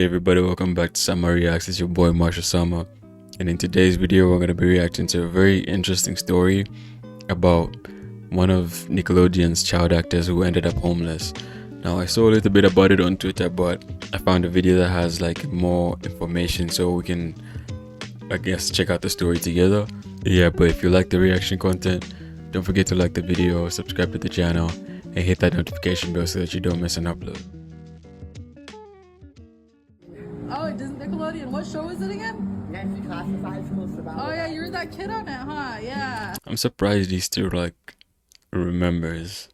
Hey everybody, welcome back to SamaReactz. It's your boy Marshall Sama, and in today's video we're going to be reacting to a very interesting story about one of Nickelodeon's child actors who ended up homeless. Now I saw a little bit about it on Twitter, but I found a video that has like more information so we can, I guess, check out the story together. Yeah, but if you like the reaction content, don't forget to like the video, subscribe to the channel, and hit that notification bell so that you don't miss an upload. Oh, it doesn't Nickelodeon. What show is it again? Declassified School Survival. Oh yeah, you were that kid on it, huh? Yeah. I'm surprised he still remembers.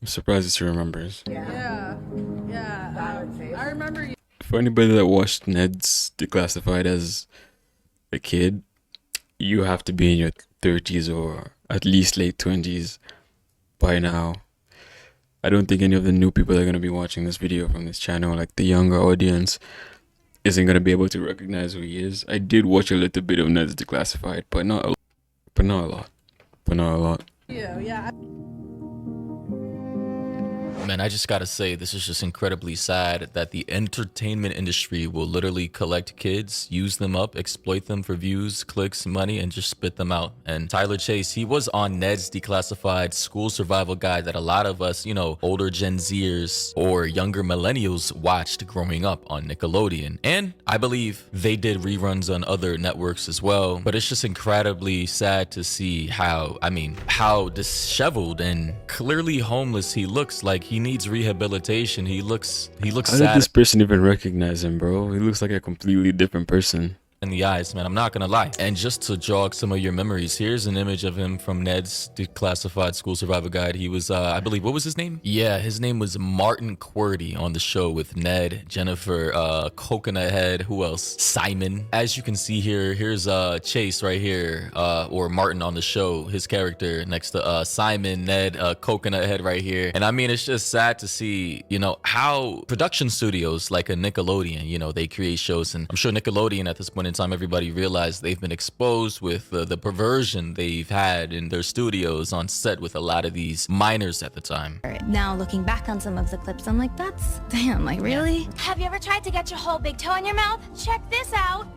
I'm surprised he still remembers. Yeah. I remember you. For anybody that watched Ned's Declassified as a kid, you have to be in your 30s or at least late 20s by now. I don't think any of the new people that are going to be watching this video from this channel, like the younger audience, isn't going to be able to recognize who he is. I did watch a little bit of Ned's Declassified, but not a lot. Yeah. Man, I just gotta say, this is just incredibly sad that the entertainment industry will literally collect kids, use them up, exploit them for views, clicks, money, and just spit them out. And Tyler Chase, he was on Ned's Declassified School Survival Guide that a lot of us, older Gen Zers or younger millennials watched growing up on Nickelodeon. And I believe they did reruns on other networks as well. But it's just incredibly sad to see how disheveled and clearly homeless he looks. Like he needs rehabilitation. He looks How sad did this person even recognize him, bro? He looks like a completely different person. in the eyes, man. I'm not gonna lie. And just to jog some of your memories, here's an image of him from Ned's Declassified School Survival Guide. He was, I believe, what was his name? Yeah, his name was Martin Qwerty on the show with Ned, Jennifer, Coconut Head, who else? Simon. As you can see here, here's Chase right here, or Martin on the show, his character next to Simon, Ned, Coconut Head right here. And I mean, it's just sad to see, how production studios like a Nickelodeon, they create shows, and I'm sure Nickelodeon at this point in time, everybody realized they've been exposed with the perversion they've had in their studios on set with a lot of these minors at the time. Now looking back on some of the clips, I'm like, that's damn, like really? Have you ever tried to get your whole big toe in your mouth? Check this out.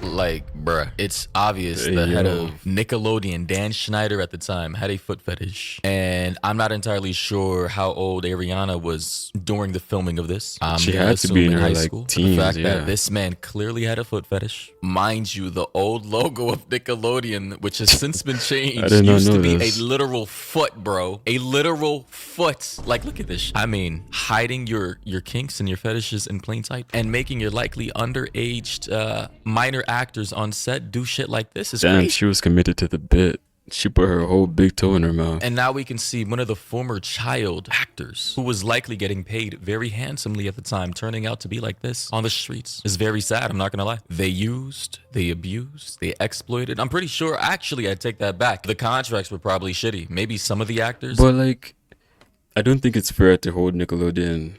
Like, bruh, it's obvious the head of Nickelodeon, Dan Schneider at the time, had a foot fetish. And I'm not entirely sure how old Ariana was during the filming of this. She had to be in her teens, the fact that this man clearly had a foot fetish. Mind you, the old logo of Nickelodeon, which has since been changed, used to be a literal foot, bro. A literal foot. Like, look at this. I mean, hiding your kinks and your fetishes in plain sight and making your likely underaged minor actors on set do shit like this is crazy. She was committed to the bit. She put her whole big toe in her mouth. And now we can see one of the former child actors who was likely getting paid very handsomely at the time turning out to be like this on the streets. It's very sad, I'm not gonna lie. They used, they abused, they exploited. I'm pretty sure, actually, I take that back. The contracts were probably shitty. Maybe some of the actors. But like, I don't think it's fair to hold Nickelodeon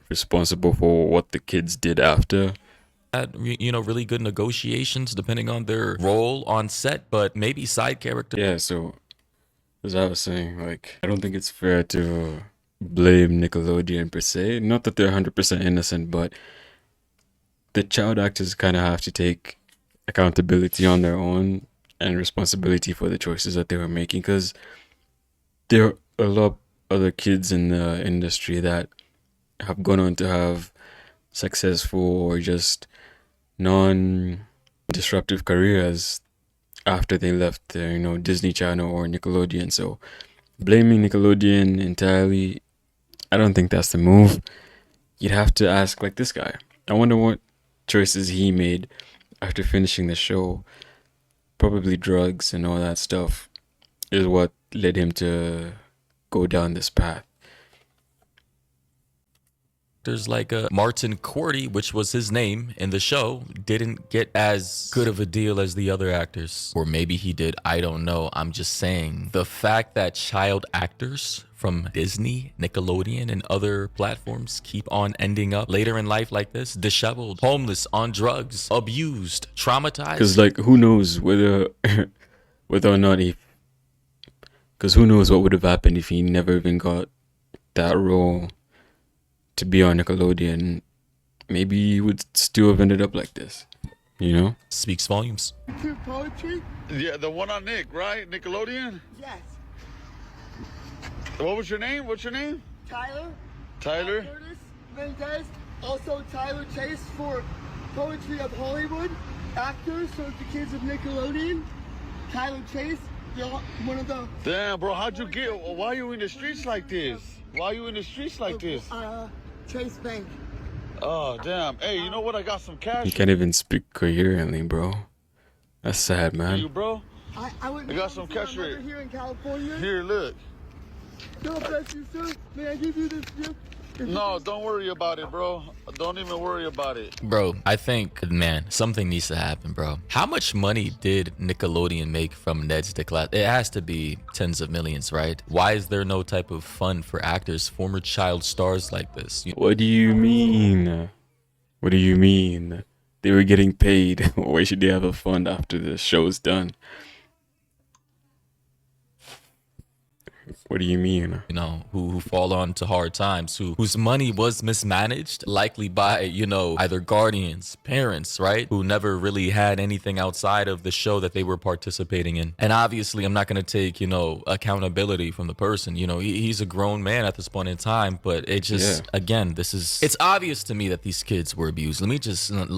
responsible for what the kids did after. Had, really good negotiations depending on their role on set, but maybe side character. Yeah, so as I was saying, like, I don't think it's fair to blame Nickelodeon per se. Not that they're 100% innocent, but the child actors kind of have to take accountability on their own and responsibility for the choices that they were making, because there are a lot of other kids in the industry that have gone on to have successful or just non-disruptive careers after they left Disney Channel or Nickelodeon. So blaming Nickelodeon entirely, I don't think that's the move. You'd have to ask like this guy. I wonder what choices he made after finishing the show. Probably drugs and all that stuff is what led him to go down this path. There's like a Martin Qwerty, which was his name in the show, didn't get as good of a deal as the other actors. Or maybe he did, I don't know. I'm just saying the fact that child actors from Disney, Nickelodeon, and other platforms keep on ending up later in life like this, disheveled, homeless, on drugs, abused, traumatized. Because like, who knows whether or not because who knows what would have happened if he never even got that role to be on Nickelodeon, maybe he would still have ended up like this, you know? Speaks volumes. Poetry? Yeah, the one on Nick, right? Nickelodeon? Yes. What was your name? What's your name? Tyler? Tyler? Curtis Mendez. Also Tyler Chase for Poetry of Hollywood. Actors, so it's the kids of Nickelodeon. Tyler Chase, one of the... Damn, bro, how'd you get... Why are you in the streets like this? Why are you in the streets like this? Chase Bank. Oh, damn. Hey, you know what? I got some cash. He can't even speak coherently, bro. That's sad, for man. you, bro. I got some cash here in California. Here, look. God bless you, sir. May I give you this gift? No, don't worry about it, bro. Don't even worry about it. Bro, I think, man, something needs to happen, bro. How much money did Nickelodeon make from Ned's Declassified? It has to be tens of millions, right? Why is there no type of fund for actors, former child stars like this? What do you mean? What do you mean? They were getting paid. Why should they have a fund after the show's done? What do you mean? You know, who fall on to hard times, whose money was mismanaged, likely by, you know, either guardians, parents, right? Who never really had anything outside of the show that they were participating in. And obviously, I'm not going to take, you know, accountability from the person. You know, he's a grown man at this point in time, but it just, again, it's obvious to me that these kids were abused. Let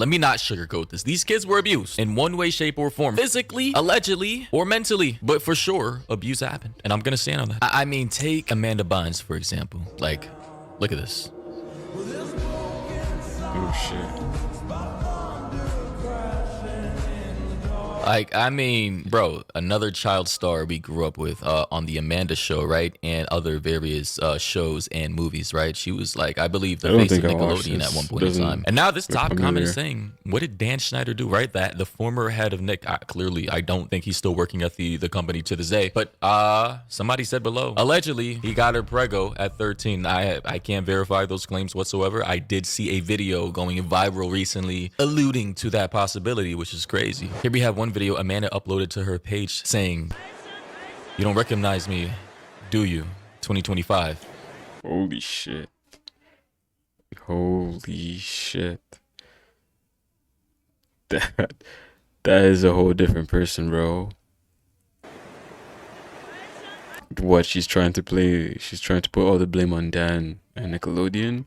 me not sugarcoat this. These kids were abused in one way, shape, or form. Physically, allegedly, or mentally. But for sure, abuse happened. And I'm going to stand on that. I mean, take Amanda Bynes, for example. Like, look at this. Oh, shit. Like, I mean, bro, another child star we grew up with on the Amanda Show, right? And other various shows and movies, right? She was like, I believe, the face of Nickelodeon at one point in time. And now this top comment is saying, what did Dan Schneider do, right? That the former head of Nick, clearly, I don't think he's still working at the company to this day. But somebody said below, allegedly, he got her prego at 13. I can't verify those claims whatsoever. I did see a video going viral recently alluding to that possibility, which is crazy. Here we have one video Amanda uploaded to her page saying, "You don't recognize me, do you? 2025. Holy shit. Holy shit. That is a whole different person, bro. What she's trying to put all the blame on Dan and Nickelodeon.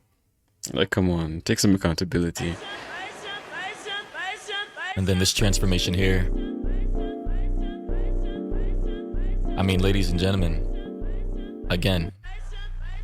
Like, come on, take some accountability. And then this transformation here. I mean, ladies and gentlemen, again,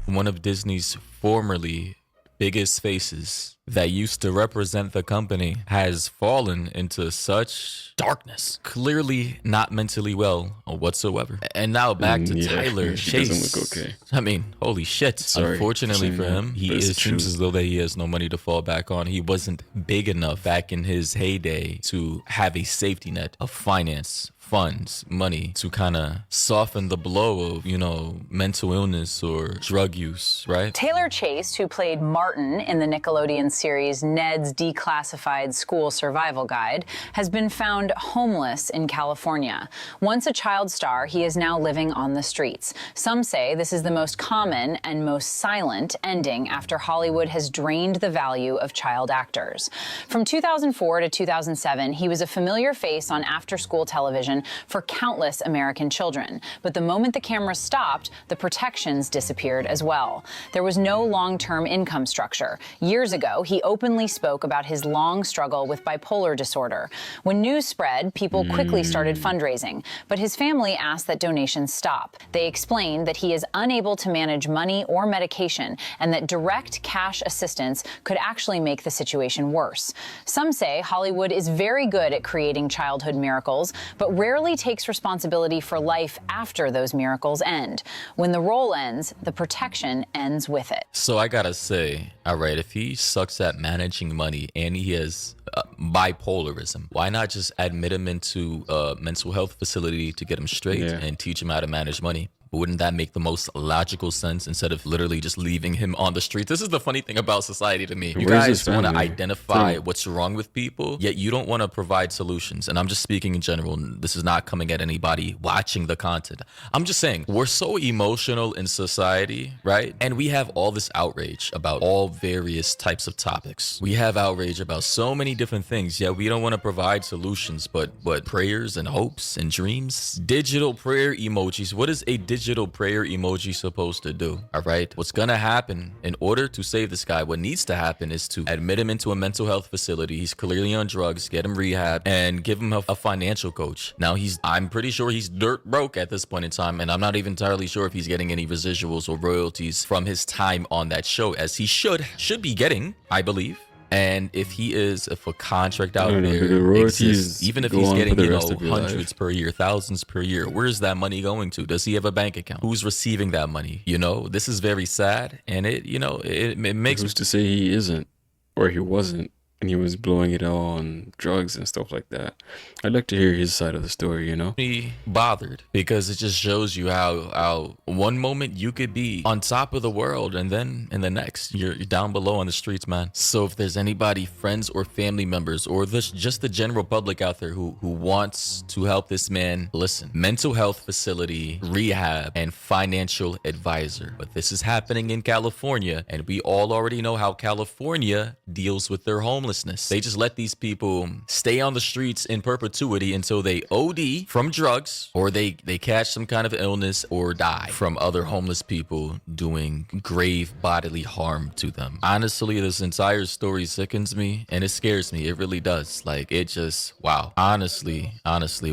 one of Disney's formerly biggest faces that used to represent the company has fallen into such darkness. Clearly not mentally well whatsoever. And now back to Tyler Chase. Doesn't look okay. I mean, holy shit. Sorry, unfortunately for him, it seems as though that he has no money to fall back on. He wasn't big enough back in his heyday to have a safety net of finance, funds, money to kind of soften the blow of, you know, mental illness or drug use, right? Taylor Chase, who played Martin in the Nickelodeon series Ned's Declassified School Survival Guide, has been found homeless in California. Once a child star, he is now living on the streets. Some say this is the most common and most silent ending after Hollywood has drained the value of child actors. From 2004 to 2007, he was a familiar face on after-school television for countless American children. But the moment the camera stopped, the protections disappeared as well. There was no long-term income structure. Years ago, he openly spoke about his long struggle with bipolar disorder. When news spread, people quickly started fundraising, but his family asked that donations stop. They explained that he is unable to manage money or medication and that direct cash assistance could actually make the situation worse. Some say Hollywood is very good at creating childhood miracles, but rarely takes responsibility for life after those miracles end. When the role ends, the protection ends with it. So I gotta say, all right, if he sucks at managing money and he has bipolarism, why not just admit him into a mental health facility to get him straight and teach him how to manage money? But wouldn't that make the most logical sense instead of literally just leaving him on the street? This is the funny thing about society to me. You guys want to identify what's wrong with people, yet you don't want to provide solutions. And I'm just speaking in general. This is not coming at anybody watching the content. I'm just saying, we're so emotional in society, right? And we have all this outrage about all various types of topics. We have outrage about so many different things, yet we don't want to provide solutions, but prayers and hopes and dreams. Digital prayer emojis. What is a digital prayer emoji supposed to do? All right. What's going to happen in order to save this guy? What needs to happen is to admit him into a mental health facility. He's clearly on drugs, get him rehab, and give him a financial coach. Now I'm pretty sure he's dirt broke at this point in time, and I'm not even entirely sure if he's getting any residuals or royalties from his time on that show, as he should be getting, I believe. And if a contract out there exists, even if he's getting, hundreds per year, thousands per year, where's that money going to? Does he have a bank account? Who's receiving that money? This is very sad. And it makes... Who's to say he isn't, or he wasn't, and he was blowing it all on drugs and stuff like that? I'd like to hear his side of the story, Be bothered, because it just shows you how one moment you could be on top of the world, and then in the next you're down below on the streets, man. So if there's anybody, friends or family members, or just the general public out there who wants to help this man, listen, mental health facility, rehab, and financial advisor. But this is happening in California, and we all already know how California deals with their homelessness. They just let these people stay on the streets in perpetuity until they OD from drugs, or they catch some kind of illness, or die from other homeless people doing grave bodily harm to them. Honestly, this entire story sickens me, and it scares me. It really does. Like, it just, wow. Honestly,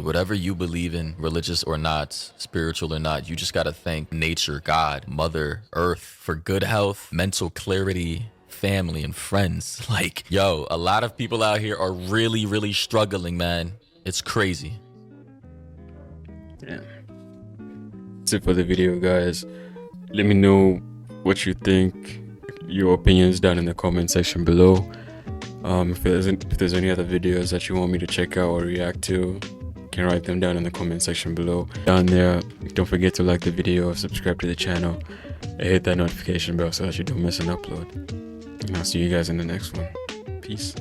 whatever you believe in, religious or not, spiritual or not, you just gotta thank nature, God, Mother Earth for good health, mental clarity, family, and friends. Like, yo, a lot of people out here are really, really struggling, man. It's crazy. Yeah. That's it for the video, guys. Let me know what you think, your opinions down in the comment section below. If there's any other videos that you want me to check out or react to, you can write them down in the comment section below. Down there, don't forget to like the video, subscribe to the channel, and hit that notification bell so that you don't miss an upload. And I'll see you guys in the next one. Peace.